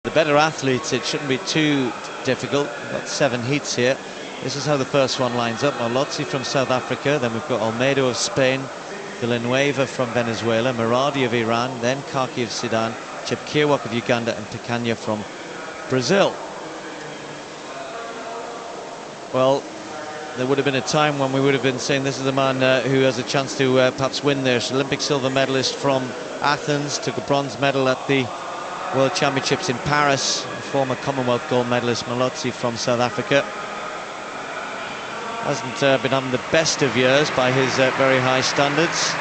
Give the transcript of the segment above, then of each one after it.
The better athletes, it shouldn't be too difficult. We've got 7 heats here. This is how the first one lines up. Malozzi from South Africa, then we've got Olmedo of Spain, Villanueva from Venezuela, Meradi of Iran, then Kaki of Sudan, Chepkirwok of Uganda, and Picanha from Brazil. Well, there would have been a time when we would have been saying this is the man who has a chance to perhaps win this. Olympic silver medalist from Athens, took a bronze medal at the World Championships in Paris, a former Commonwealth gold medalist Malozzi from South Africa. Hasn't been having the best of years by his very high standards.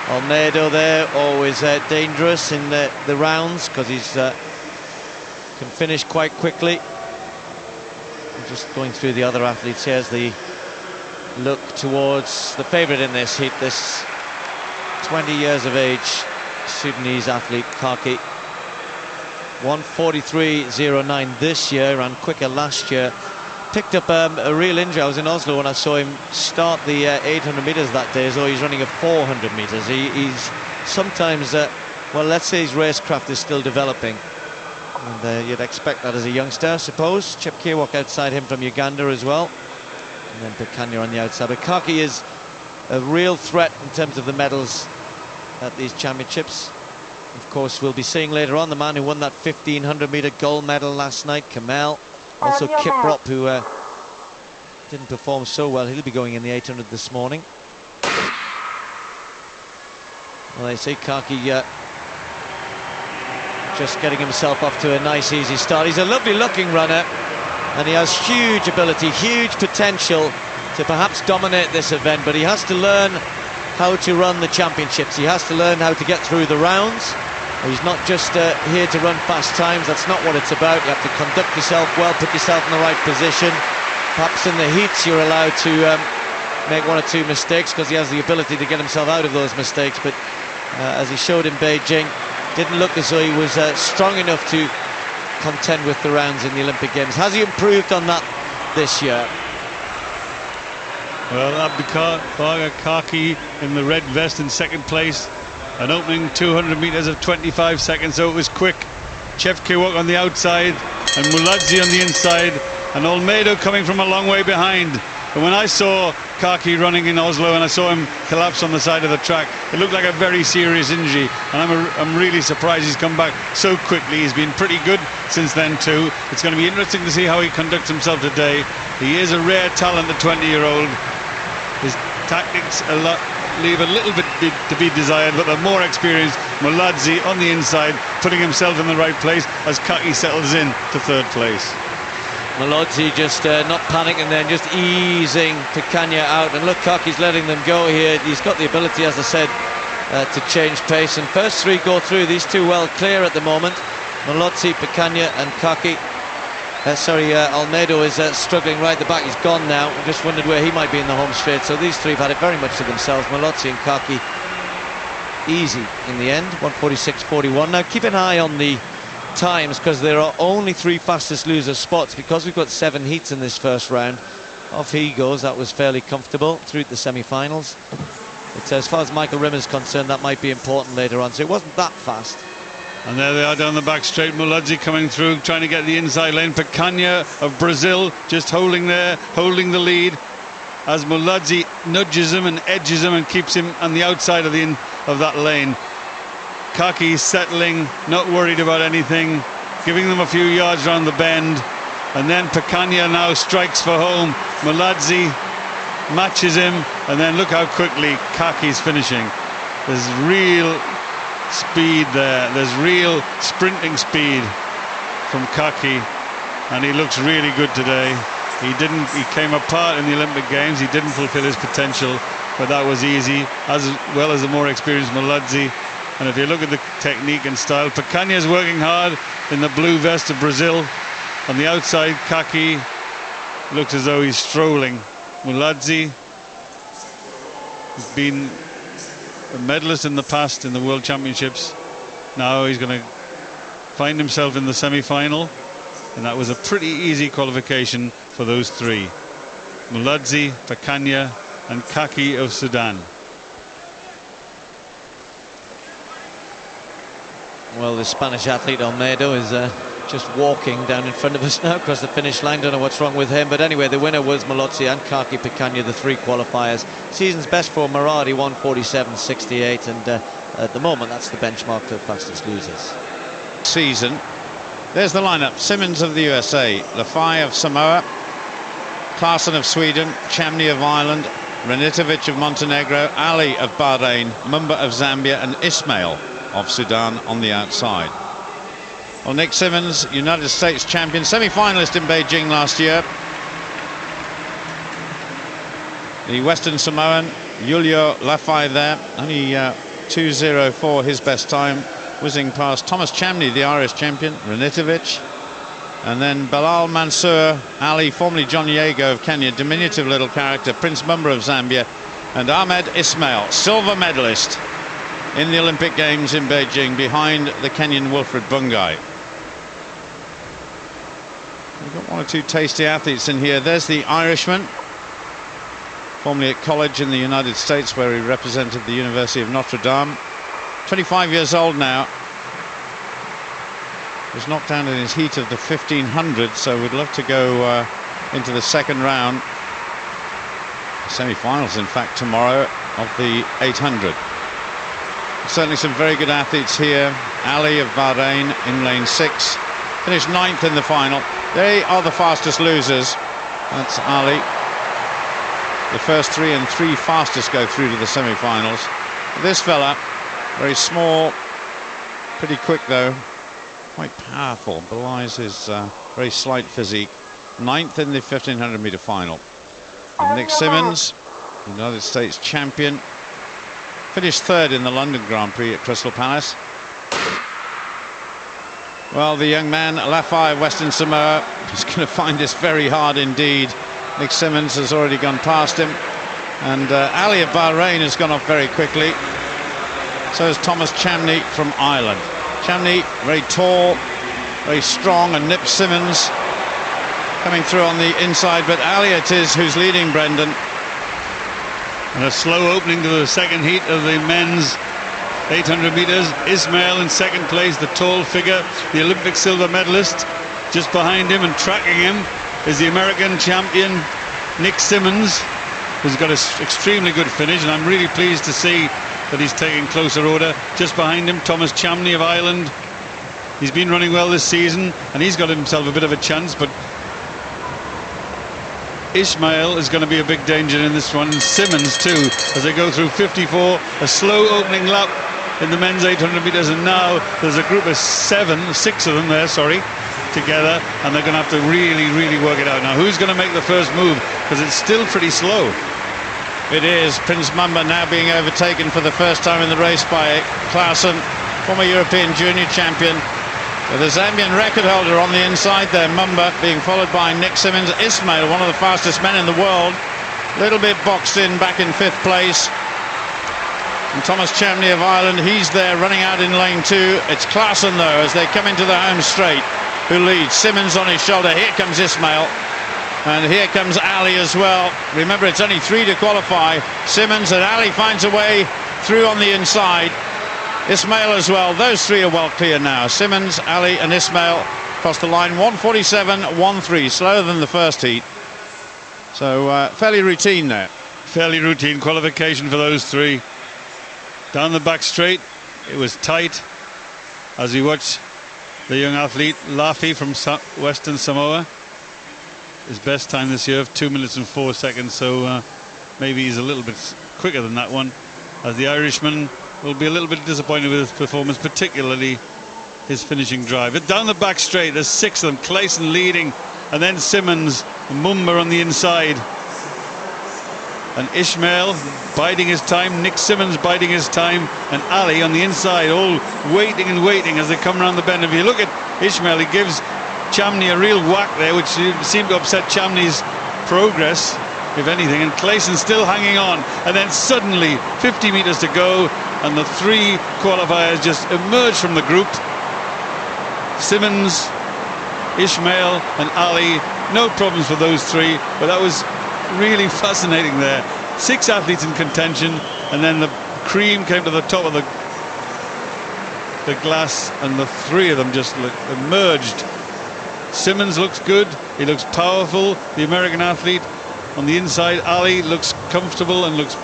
Olmedo there, always dangerous in the rounds because he's can finish quite quickly. Just going through the other athletes, here's the look towards the favourite in this heat, this 20 years of age Sudanese athlete, Kaki. 1:43.09 this year, ran quicker last year. Picked up a real injury. I was in Oslo when I saw him start the 800 metres that day, as though he's running a 400 metres. He's sometimes, well, let's say his racecraft is still developing. And you'd expect that as a youngster, I suppose. Chepkirwok outside him from Uganda as well. And then Picanha on the outside. But Kaki is a real threat in terms of the medals at these championships. Of course, we'll be seeing later on the man who won that 1500-metre gold medal last night, Kamel. Also Kiprop, who didn't perform so well. He'll be going in the 800 this morning. Well, they say Kaki just getting himself off to a nice, easy start. He's a lovely-looking runner, and he has huge ability, huge potential to perhaps dominate this event, but he has to learn how to run the championships. He has to learn how to get through the rounds. He's not just here to run fast times. That's not what it's about. You have to conduct yourself well, put yourself in the right position. Perhaps in the heats you're allowed to make 1 or 2 mistakes because he has the ability to get himself out of those mistakes. But as he showed in Beijing, didn't look as though he was strong enough to contend with the rounds in the Olympic Games. Has he improved on that this year? Well, Abdulkader Kaki in the red vest in second place. An opening 200 metres of 25 seconds, so it was quick. Chepkirwok on the outside and Malozzi on the inside, and Olmedo coming from a long way behind. And when I saw Kaki running in Oslo and I saw him collapse on the side of the track, it looked like a very serious injury, and I'm really surprised he's come back so quickly. He's been pretty good since then too. It's going to be interesting to see how he conducts himself today. He is a rare talent, the 20-year-old. His tactics leave a little bit to be desired, but the more experienced Malozzi on the inside, putting himself in the right place as Kaki settles in to 3rd place. Malozzi just not panicking then, just easing Picanha out, and look, Kaki's letting them go here. He's got the ability, as I said, to change pace, and first 3 go through. These 2 well clear at the moment. Malozzi, Picanha and Kaki. Olmedo is struggling right at the back. He's gone now. I just wondered where he might be in the home straight. So these 3 have had it very much to themselves. Malozzi and Kaki easy in the end, 1:46.41. Now keep an eye on the times, because there are only 3 fastest loser spots, because we've got 7 heats in this first round. Off he goes. That was fairly comfortable through the semi-finals. But as far as Michael Rimmer's concerned, that might be important later on. So it wasn't that fast. And there they are down the back straight. Malozzi coming through, trying to get the inside lane. Picanha of Brazil just holding there, holding the lead, as Malozzi nudges him and edges him and keeps him on the outside of that lane. Kaki settling, not worried about anything, giving them a few yards round the bend, and then Picanha now strikes for home. Malozzi matches him, and then look how quickly Kaki's finishing. There's real speed there, there's real sprinting speed from Kaki, and he looks really good today. He came apart in the Olympic Games. He didn't fulfill his potential, but that was easy, as well as the more experienced Malozzi. And if you look at the technique and style, Picanha is working hard in the blue vest of Brazil. On the outside, Kaki looks as though he's strolling. Malozzi has been a medalist in the past in the World Championships. Now he's going to find himself in the semi-final, and that was a pretty easy qualification for those 3. Malozzi, Picanha and Kaki of Sudan. Well, the Spanish athlete Olmedo is just walking down in front of us now across the finish line. Don't know what's wrong with him, but anyway, the winner was Mulozzi and Kaki Picanha, the 3 qualifiers. Season's best for Maradi, 1:47.68, and at the moment that's the benchmark for the fastest losers. Season. There's the lineup: Simmons of the USA, Lafay of Samoa, Klaasen of Sweden, Chamny of Ireland, Ranitovic of Montenegro, Ali of Bahrain, Mumba of Zambia, and Ismail of Sudan on the outside. Well, Nick Simmons, United States champion, semi-finalist in Beijing last year. The Western Samoan, Julio Lafay there, only 2:04 his best time, whizzing past Thomas Chamny, the Irish champion, Ranitovic, and then Bilal Mansour Ali, formerly John Yago of Kenya, diminutive little character, Prince Mumba of Zambia, and Ahmed Ismail, silver medalist in the Olympic Games in Beijing, behind the Kenyan Wilfred Bungai. We've got 1 or 2 tasty athletes in here. There's the Irishman, formerly at college in the United States, where he represented the University of Notre Dame. 25 years old now. Was knocked down in his heat of the 1500, so we'd love to go into the second round. Semi-finals, in fact, tomorrow of the 800. Certainly some very good athletes here. Ali of Bahrain in lane 6. Finished 9th in the final. They are the fastest losers. That's Ali. The first 3 and 3 fastest go through to the semi-finals. This fella, very small, pretty quick though, quite powerful, belies his very slight physique. 9th in the 1500-meter final. And Nick Simmons, United States champion, finished 3rd in the London Grand Prix at Crystal Palace. Well, the young man, Lafay, Western Samoa, is going to find this very hard indeed. Nick Simmons has already gone past him, and Ali of Bahrain has gone off very quickly. So has Thomas Chamny from Ireland. Chamny, very tall, very strong, and Nip Simmons coming through on the inside, but Ali it is who's leading, Brendan. And a slow opening to the second heat of the men's 800 metres. Ismail in second place, the tall figure, the Olympic silver medalist. Just behind him and tracking him is the American champion Nick Simmons, who's got an extremely good finish, and I'm really pleased to see that he's taking closer order. Just behind him, Thomas Chamny of Ireland. He's been running well this season, and he's got himself a bit of a chance, but Ismail is going to be a big danger in this one, and Simmons too, as they go through 54, a slow opening lap in the men's 800 metres, and now there's a group of 6 of them there, together, and they're going to have to really work it out. Now, who's going to make the first move, because it's still pretty slow. It is. Prince Mumba now being overtaken for the first time in the race by Klaasen, former European junior champion. With a Zambian record holder on the inside there, Mumba being followed by Nick Simmons. Ismail, one of the fastest men in the world, a little bit boxed in back in 5th place. And Thomas Chamny of Ireland, he's there running out in lane 2. It's Klaasen though, as they come into the home straight, who leads. Simmons on his shoulder. Here comes Ismail, and here comes Ali as well. Remember, it's only 3 to qualify. Simmons, and Ali finds a way through on the inside. Ismail as well. Those 3 are well clear now. Simmons, Ali and Ismail across the line. 1:47.13, slower than the first heat. So fairly routine there. Fairly routine qualification for those 3. Down the back straight, it was tight as we watch the young athlete Lafay from Western Samoa. His best time this year of 2 minutes and 4 seconds, so maybe he's a little bit quicker than that one, as the Irishman will be a little bit disappointed with his performance, particularly his finishing drive. But down the back straight, there's 6 of them, Klaasen leading, and then Simmons, Mumba on the inside, and Ismail biding his time, Nick Simmons biding his time, and Ali on the inside, all waiting and waiting as they come around the bend. If you look at Ismail, he gives Chamny a real whack there, which seemed to upset Chamny's progress, if anything, and Klaasen still hanging on. And then suddenly 50 metres to go, and the 3 qualifiers just emerge from the group. Simmons, Ismail and Ali, no problems for those 3, but that was really fascinating there. 6 athletes in contention, and then the cream came to the top of the glass, and the 3 of them just emerged Simmons looks good, he looks powerful, the American athlete. On the inside, Ali looks comfortable and looks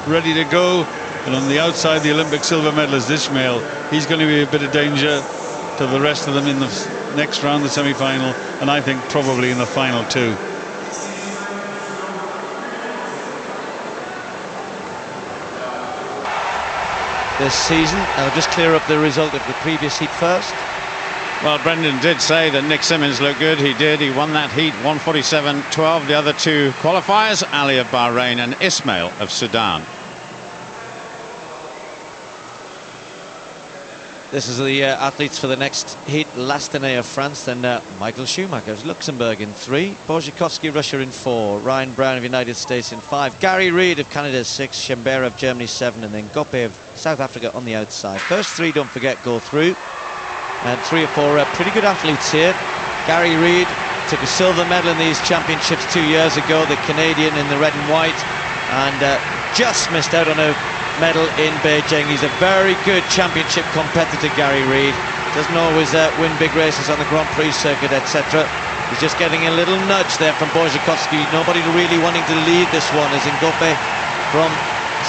ready to go. And on the outside, the Olympic silver medalist Ismail, he's going to be a bit of danger to the rest of them in the next round, the semi-final, and I think probably in the final too. This season, I'll just clear up the result of the previous heat first. Well, Brendan did say that Nick Simmons looked good. He did. He won that heat 147.12. The other two qualifiers, Ali of Bahrain and Ismail of Sudan. This is the athletes for the next heat. Lastenay of France, then Michael Schumacher of Luxembourg in 3, Borzikowski, Russia in 4, Ryan Brown of United States in 5, Gary Reid of Canada 6, Shembera of Germany 7, and then Gope of South Africa on the outside. First 3, don't forget, go through. And 3 or 4 pretty good athletes here. Gary Reid took a silver medal in these championships 2 years ago, the Canadian in the red and white, and just missed out on a medal in Beijing. He's a very good championship competitor, Gary Reid. Doesn't always win big races on the Grand Prix circuit, etc. He's just getting a little nudge there from Borzikowski. Nobody really wanting to lead this one, as Ngope from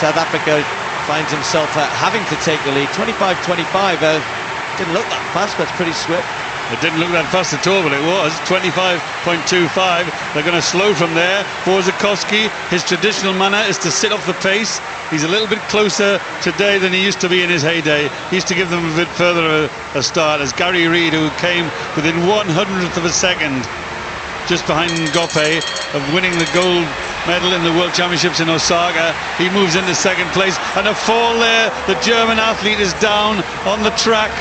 South Africa finds himself having to take the lead. 25-25. Didn't look that fast, but it's pretty swift. It didn't look that fast at all, but it was 25.25. They're going to slow from there. Borzikowski, his traditional manner is to sit off the pace. He's a little bit closer today than he used to be in his heyday. He used to give them a bit further a start, as Gary Reid, who came within 100th of a second just behind Gope of winning the gold medal in the World Championships in Osaka. He moves into second place, and a fall there. The German athlete is down on the track.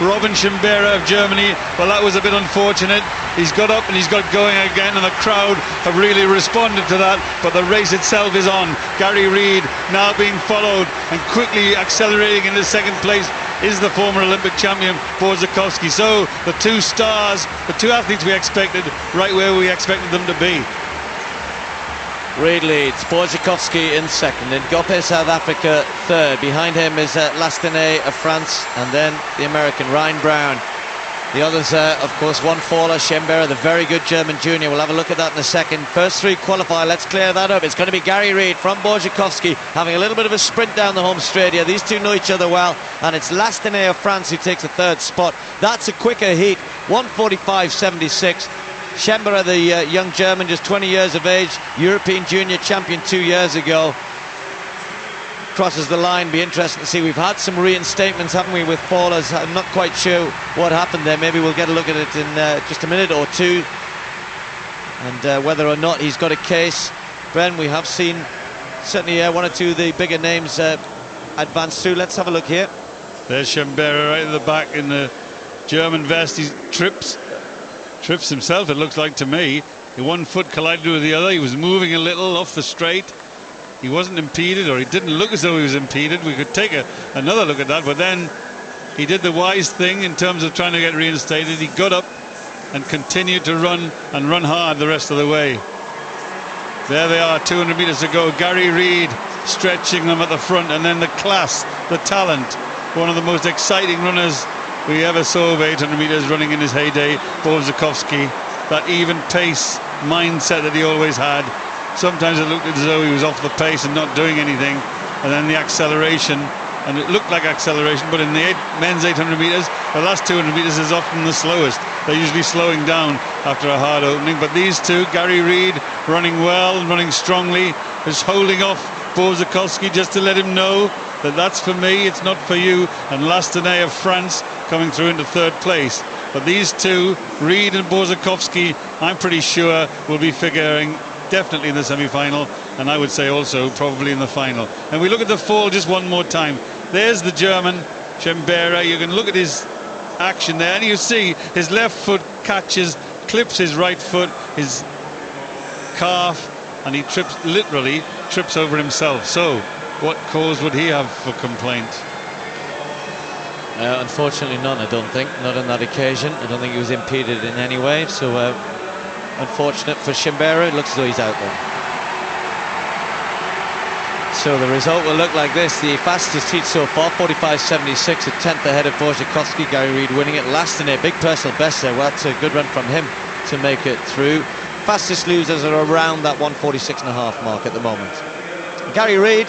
Robin Shembera of Germany. Well, that was a bit unfortunate. He's got up and he's got going again, and the crowd have really responded to that, but the race itself is on. Gary Reid now being followed and quickly accelerating into second place is the former Olympic champion Borzikowski. So the two stars, the two athletes we expected, right where we expected them to be. Reid leads, Borzikowski in second, and Gope, South Africa, third. Behind him is Lastenay of France, and then the American Ryan Brown. The others, of course, one faller, Shembera, the very good German junior. We'll have a look at that in a second. First 3 qualify, let's clear that up. It's going to be Gary Reid from Borzikowski, having a little bit of a sprint down the home straight here. These two know each other well, and it's Lastenay of France who takes the 3rd spot. That's a quicker heat, 1:45.76. Shembera, the young German, just 20 years of age, European junior champion 2 years ago, crosses the line. Be interesting to see. We've had some reinstatements, haven't we, with fallers. I'm not quite sure what happened there. Maybe we'll get a look at it in just a minute or two, and whether or not he's got a case. Bren, we have seen certainly one or two of the bigger names advance through. Let's have a look here. There's Shembera right at the back in the German vest. He trips himself, it looks like to me. One foot collided with the other. He was moving a little off the straight. He wasn't impeded, or he didn't look as though he was impeded. We could take another look at that, but then he did the wise thing in terms of trying to get reinstated. He got up and continued to run, and run hard the rest of the way. There they are, 200 meters to go. Gary Reid stretching them at the front, and then the class, the talent, one of the most exciting runners we ever saw over 800 meters running in his heyday, Borzikowski. That even pace mindset that he always had. Sometimes it looked as though he was off the pace and not doing anything, and then the acceleration, and it looked like acceleration, but in the men's 800 meters, the last 200 meters is often the slowest. They're usually slowing down after a hard opening, but these two, Gary Reid running well, running strongly, is holding off Borzikowski just to let him know that that's for me, it's not for you, and Lastenay of France coming through into 3rd place. But these two, Reid and Borzikowski, I'm pretty sure will be figuring definitely in the semi-final, and I would say also probably in the final. And we look at the fall just one more time. There's the German, Shembera. You can look at his action there, and you see his left foot clips his right foot, his calf, and he literally trips over himself. So what cause would he have for complaint? Unfortunately none, I don't think. Not on that occasion. I don't think he was impeded in any way. So unfortunate for Shembera. It looks as though he's out there. So the result will look like this. The fastest heat so far, 45.76, a tenth ahead of Wojciechowski. Gary Reid winning it, last in a big personal best there. Well, that's a good run from him to make it through. Fastest losers are around that 146.5 mark at the moment. Gary Reid.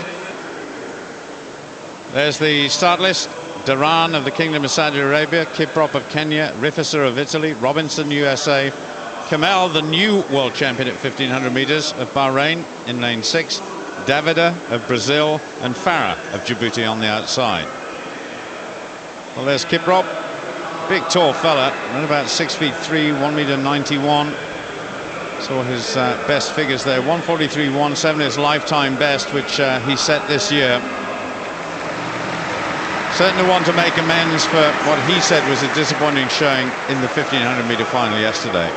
There's the start list. Duran of the Kingdom of Saudi Arabia, Kiprop of Kenya, Rifficer of Italy, Robinson, USA, Kamel, the new world champion at 1500 meters of Bahrain in lane 6, Davida of Brazil, and Farah of Djibouti on the outside. Well, there's Kiprop, big tall fella, at about 6'3", 1m91. Saw his best figures there, 143.17, his lifetime best, which he set this year. Certainly want to make amends for what he said was a disappointing showing in the 1500 meter final yesterday.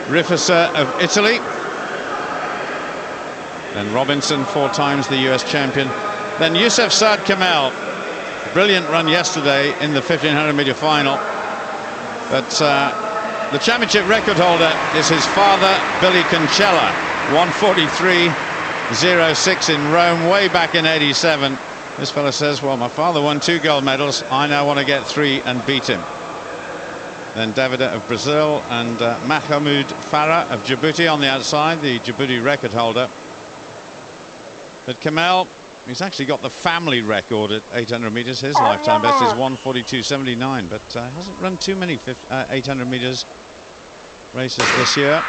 Rifficer of Italy. Then Robinson, 4 times the US champion. Then Youssef Saad Kamel. Brilliant run yesterday in the 1500 meter final. But the championship record holder is his father, Billy Concella. 143.06 in Rome, way back in '87. This fella says, well, my father won 2 gold medals. I now want to get 3 and beat him. Then Davida of Brazil and Mahmoud Farah of Djibouti on the outside, the Djibouti record holder. But Kamel, he's actually got the family record at 800 meters. His lifetime best is 142.79, but hasn't run too many 800 meters races this year.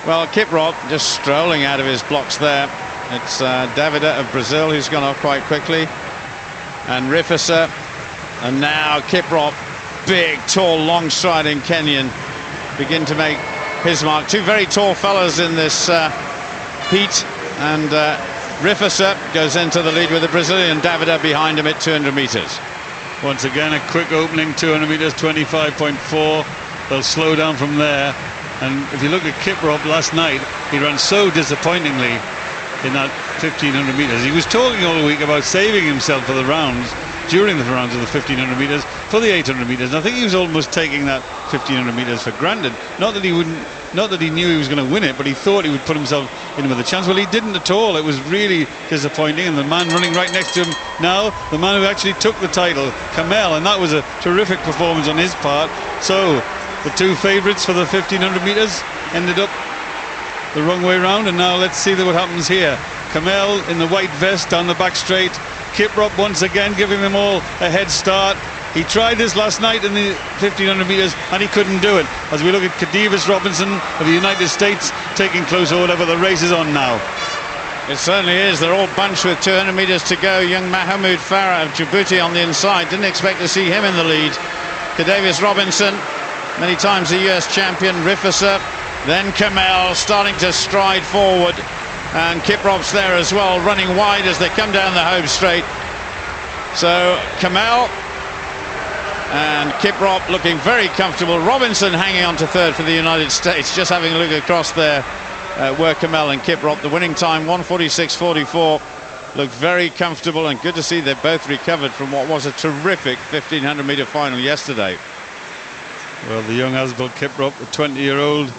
Well, Kiprop just strolling out of his blocks there. It's Davida of Brazil who's gone off quite quickly, and Rifficer, and now Kiprop, big, tall, long-striding Kenyan, begin to make his mark. 2 very tall fellas in this heat, and Rifficer goes into the lead with the Brazilian Davida behind him at 200 meters. Once again, a quick opening, 200 meters, 25.4. They'll slow down from there. And if you look at Kiprop last night, he ran so disappointingly in that 1500 meters. He was talking all the week about saving himself for the rounds, during the rounds of the 1500 meters, for the 800 meters. And I think he was almost taking that 1500 meters for granted. Not that he knew he was going to win it, but he thought he would put himself in with a chance. Well, he didn't at all. It was really disappointing. And the man running right next to him now, the man who actually took the title, Kamel, and that was a terrific performance on his part. So the 2 favourites for the 1500 meters ended up the wrong way round, and now let's see what happens here. Kamel in the white vest down the back straight. Kiprop once again giving them all a head start. He tried this last night in the 1500 meters and he couldn't do it. As we look at Kadivas Robinson of the United States taking close order, but the race is on now. It certainly is. They're all bunched with 200 meters to go. Young Mahmoud Farah of Djibouti on the inside. Didn't expect to see him in the lead. Kadivas Robinson, many times the US champion. Rifficer, then Kamel starting to stride forward, and Kiprop's there as well, running wide as they come down the home straight. So Kamel and Kiprop looking very comfortable. Robinson hanging on to 3rd for the United States. Just having a look across there were Kamel and Kiprop. The winning time 146.44. Looked very comfortable, and good to see they both recovered from what was a terrific 1500 meter final yesterday. Well, the young Asbel Kiprop, the 20-year-old,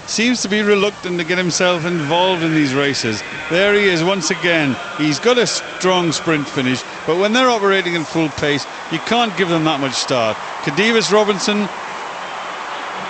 seems to be reluctant to get himself involved in these races. There he is once again. He's got a strong sprint finish, but when they're operating in full pace, you can't give them that much start. Kadivas Robinson,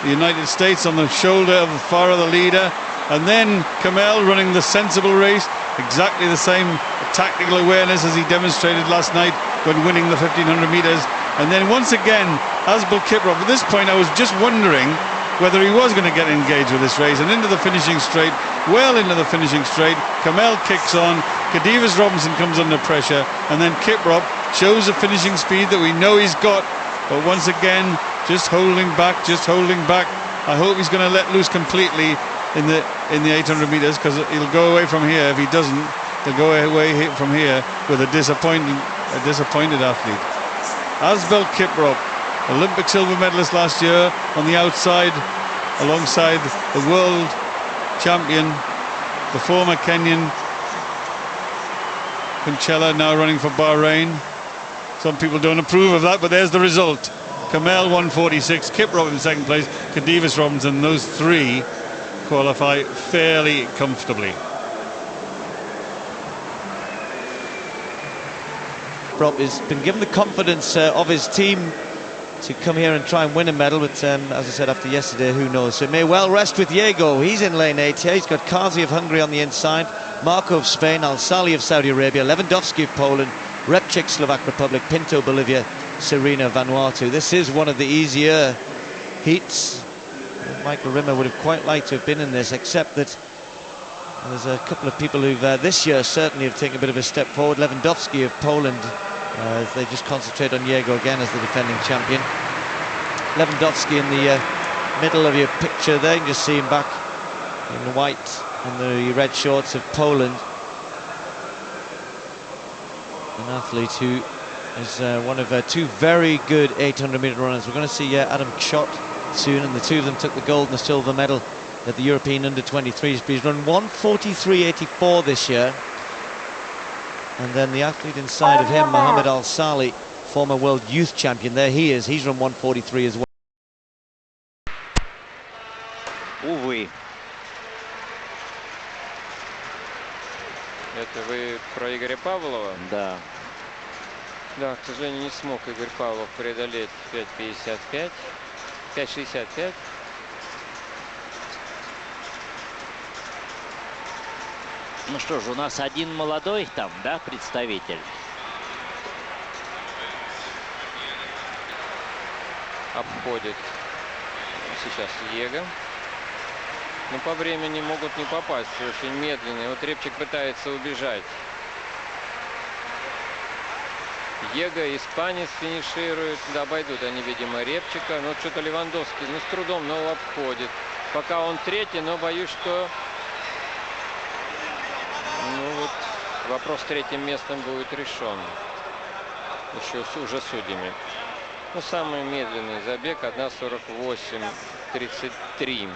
the United States, on the shoulder of Farah, the leader, and then Kamel running the sensible race, exactly the same tactical awareness as he demonstrated last night when winning the 1500 meters. And then once again, Asbel Kiprop. At this point, I was just wondering whether he was going to get engaged with this race, and into the finishing straight, well into the finishing straight. Kamel kicks on, Kadivas Robinson comes under pressure, and then Kiprop shows the finishing speed that we know he's got, but once again just holding back. I hope he's going to let loose completely in the 800 meters, because he'll go away from here. If he doesn't, he'll go away from here with a disappointed athlete. Asbel Kiprop, Olympic silver medalist last year, on the outside alongside the world champion, the former Kenyan Concella, now running for Bahrain. Some people don't approve of that, but there's the result. Kamel 146, Kiprop in 2nd place, Kadivas Robinson. Those 3 qualify fairly comfortably. Prop has been given the confidence of his team to come here and try and win a medal, but as I said after yesterday, who knows? So it may well rest with Diego. He's in lane 8 here. He's got Kazi of Hungary on the inside, Marco of Spain, Al-Sali of Saudi Arabia, Lewandowski of Poland, Repchik, Slovak Republic, Pinto, Bolivia, Serena, Vanuatu. This is one of the easier heats. Michael Rimmer would have quite liked to have been in this, except that there's a couple of people who've this year certainly have taken a bit of a step forward. Lewandowski of Poland, they just concentrate on Diego again as the defending champion. Lewandowski in the middle of your picture there, you can just see him back in the white and the red shorts of Poland. An athlete who is one of two very good 800-meter runners. We're going to see Adam Chot soon, and the two of them took the gold and the silver medal at the European under-23s. He's run 1:43.84 this year. And then the athlete inside of him, Mohammed Al-Sali, former world youth champion, there he is. He's run 1:43 as well. Увы. Это вы про Игоря Павлова? Да. Да, к сожалению, не смог Игорь Павлов преодолеть 5:55, 5:65. Ну что ж, у нас один молодой там, да, представитель? Обходит сейчас Его. Но по времени могут не попасть, очень медленные. Вот Репчик пытается убежать. Его, испанец, финиширует. Да, обойдут они, видимо, Репчика. Но что-то Левандовский, ну, с трудом, но обходит. Пока он третий, но боюсь, что... Ну вот, вопрос с третьим местом будет решен. Еще уже судьями. Ну, самый медленный забег 1:48.33.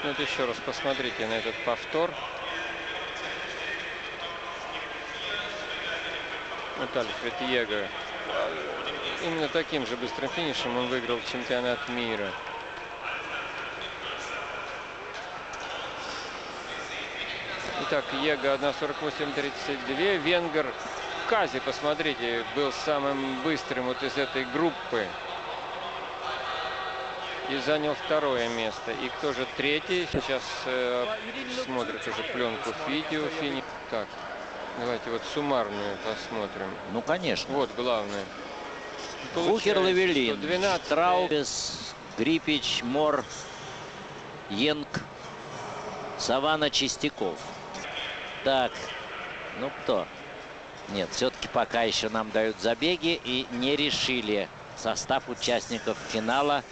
Вот еще раз посмотрите на этот повтор. Вот Альфред Его. Именно таким же быстрым финишем он выиграл чемпионат мира. Итак, Его 1:48.32. Венгер Кази, посмотрите, был самым быстрым вот из этой группы. И занял второе место. И кто же третий? Сейчас смотрят уже пленку видео. Так, давайте вот суммарную посмотрим. Ну, конечно. Вот главное. Бухер, Левелин, 112. Траубес, Грипич, Мор, Йенк, Савана, Чистяков. Так, ну кто? Нет, все-таки пока еще нам дают забеги и не решили состав участников финала.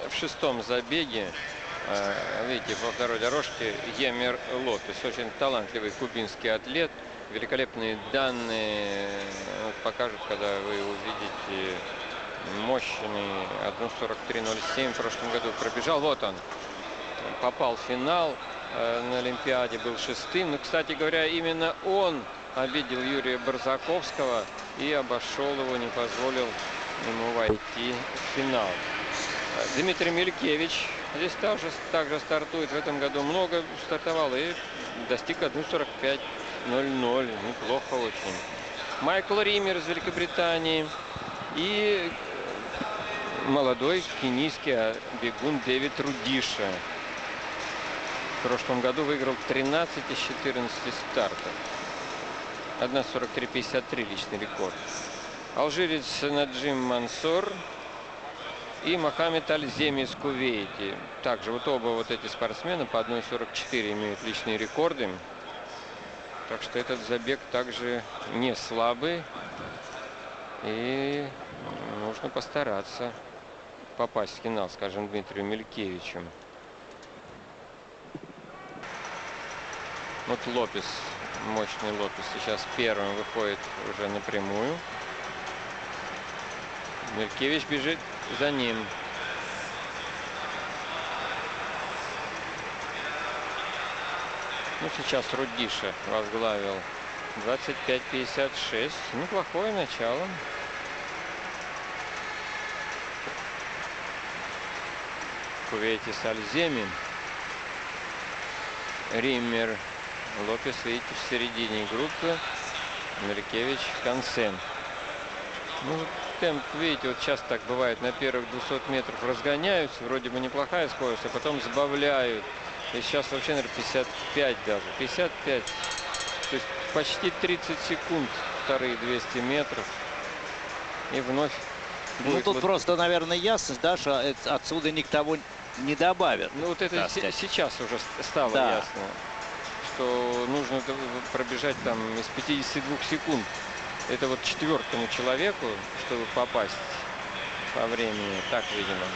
В шестом забеге, видите, по второй дорожке Емер Лопес. Очень талантливый кубинский атлет. Великолепные данные покажут, когда вы увидите мощный 1:43.07 в прошлом году пробежал. Вот он, попал в финал на Олимпиаде, был шестым. Но, кстати говоря, именно он обидел Юрия Барзаковского и обошел его, не позволил ему войти в финал. Дмитрий Мелькевич здесь также стартует. В этом году много стартовал и достиг 1:45.00. Неплохо очень. Майкл Ример из Великобритании и молодой кенийский бегун Дэвид Рудиша. В прошлом году выиграл 13 из 14 стартов. 1:43.53 личный рекорд. Алжирец Наджим Мансор и Мохаммед Аль-Земи из Кувейти. Также вот оба вот эти спортсмена по 1:44 имеют личные рекорды. Так что этот забег также не слабый. И нужно постараться. попасть в финал, скажем, Дмитрию Мелькевичу. Вот Лопес, мощный Лопес, сейчас первым выходит уже напрямую. Мелькевич бежит за ним. Ну, сейчас Рудиша возглавил 25-56. Неплохое начало. Кувейти Сальземи. Риммер. Лопес, видите, в середине группы. Мелькевич в конце. Ну, темп, видите, вот часто так бывает. На первых 200 метров разгоняются. Вроде бы неплохая скорость, а потом сбавляют. И сейчас вообще, наверное, 55 даже. 55. То есть почти 30 секунд вторые 200 метров. И вновь Ну, тут просто, наверное, ясно, да, что отсюда никого не добавят. Ну, вот это сейчас уже стало ясно, что нужно пробежать там из 52 секунд. Это вот четвертому человеку, чтобы попасть по времени. Так, видимо.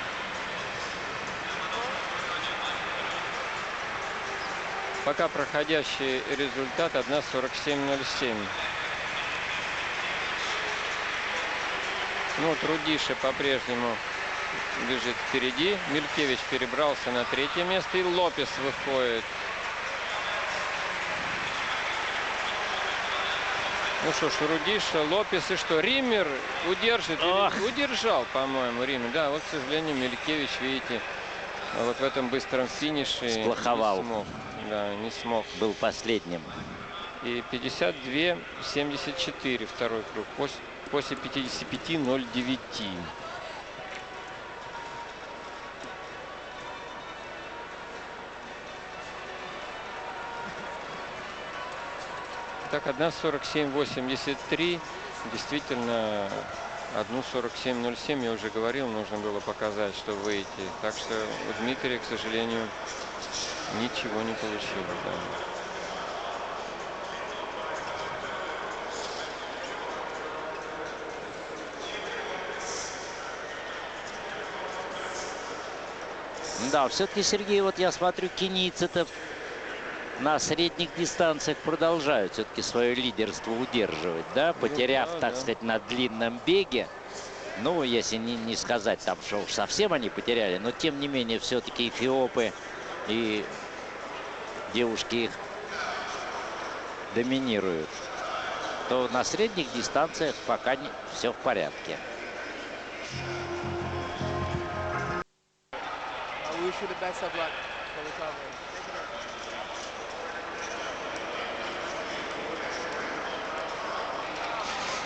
Пока проходящий результат 1:47:07. Ну, Рудиша по-прежнему бежит впереди. Мелькевич перебрался на третье место. И Лопес выходит. Ну что ж, Рудиша, Лопес и что? Риммер удержит. Удержал, по-моему, Риммер. Да, вот, к сожалению, Мелькевич, видите, вот в этом быстром финише сплоховал. Не смог. Да, не смог. Был последним. И 52:74 второй круг. После 55:09. Так, 1:47:83. Действительно, 1:47:07, я уже говорил, нужно было показать, что выйти. Так что у Дмитрия, к сожалению, ничего не получилось. Да. Да, все-таки, Сергей, вот я смотрю, кенийцы-то на средних дистанциях продолжают все-таки свое лидерство удерживать, да, потеряв, так сказать, на длинном беге. Ну, если не сказать там, что уж совсем они потеряли, но тем не менее все-таки эфиопы и девушки их доминируют. То на средних дистанциях пока все в порядке.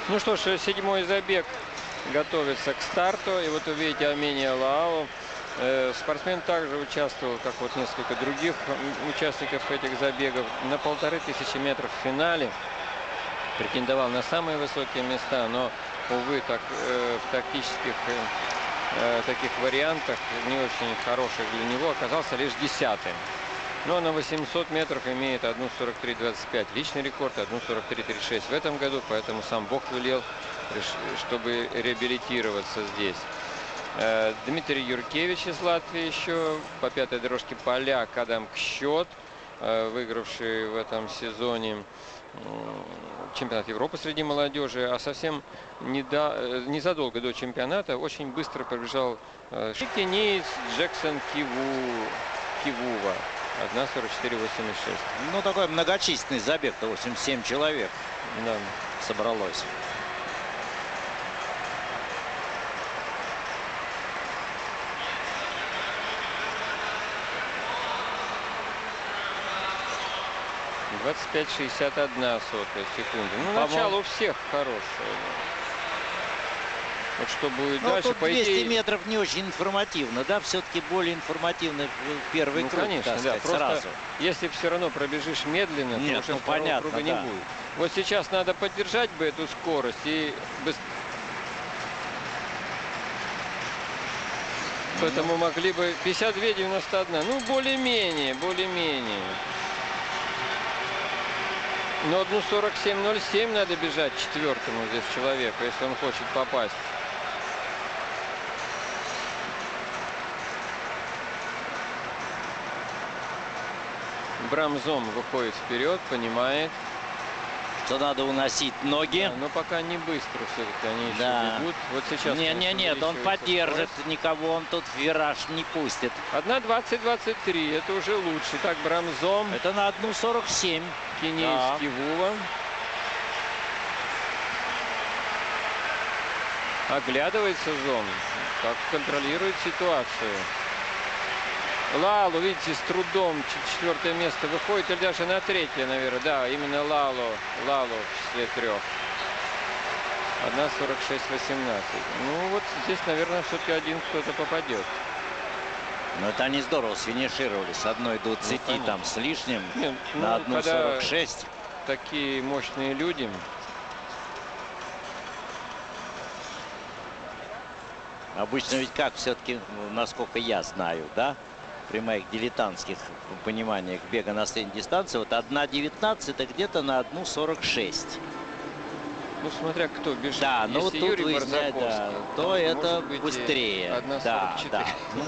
Ну что ж, седьмой забег готовится к старту. И вот вы видите Амения Лао. Спортсмен также участвовал, как вот несколько других участников этих забегов, на 1500 метров в финале. Претендовал на самые высокие места, но, увы, так, в тактических таких вариантах, не очень хороших для него, оказался лишь 10-м. Но на 800 метров имеет 1:43:25. Личный рекорд 1:43:36 в этом году, поэтому сам Бог велел, чтобы реабилитироваться здесь. Дмитрий Юркевич из Латвии еще по пятой дорожке поляк Адам Кщет, выигравший в этом сезоне чемпионат Европы среди молодежи, а совсем незадолго до чемпионата очень быстро пробежал кениец Джексон Кивува. 1:44:86. Ну, такой многочисленный забег-то, 87 человек собралось. — 25:61 секунды. Ну, начало у всех хорошее. Вот что будет ну, дальше, тут по 200 идее... метров не очень информативно, да? Все-таки более информативно в первый круг, конечно, так да. сказать, Просто сразу. Если все равно пробежишь медленно, нет, то уже ну, второго понятно, круга не будет. Вот сейчас надо поддержать бы эту скорость и поэтому могли бы 52:91. Ну, более-менее. Но 1:47:07 надо бежать четвертому здесь человеку, если он хочет попасть. Брамзом выходит вперед, понимает. Что надо уносить ноги. Да, но пока не быстро все-таки они еще бегут. Вот сейчас. Нет, он поддержит. Никого он тут в вираж не пустит. 1:20:23. Это уже лучше. Так, Брамзом. Это на 1:47. Кенийский Вува. Оглядывается Зом. Как контролирует ситуацию. Лалу, видите, с трудом четвертое место выходит, или даже на третье, наверное. Да, именно Лалу в числе трех. 1:46:18. Ну вот здесь, наверное, все-таки один кто-то попадет. Но это они здорово сфинишировали с 1:20 Ну, там с лишним. Нет, на ну, 1:46. Такие мощные люди. Обычно ведь как все-таки, насколько я знаю, да, при моих дилетантских пониманиях бега на средней дистанции, вот 1:19 это где-то на 1:46. Ну, смотря кто бежит. Да, ну вот если тут Юрий выяснять, да, Барзаковский, то это быть, быстрее. 1:44. Да. Ну,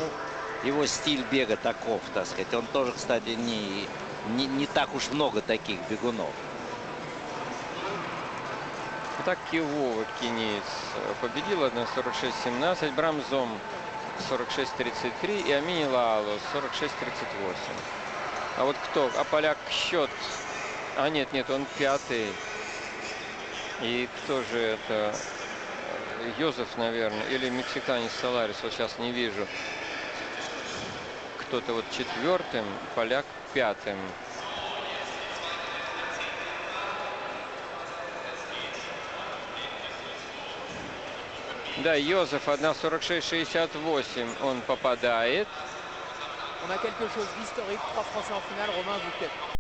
его стиль бега таков, так сказать. Он тоже, кстати, не так уж много таких бегунов. Так Кивова, кениец, победил 1:46:17. Брамзом 46:33 и Амини Лаалу 46:38. А вот кто? А поляк счет. А нет, он пятый. И кто же это? Йозеф, наверное, или мексиканец Соларис, вот сейчас не вижу. Кто-то вот четвертым, поляк пятым. Да, Йозеф 1:46:68, он попадает. On a quelque chose d'historique, 3 Français en finale. Romain, vous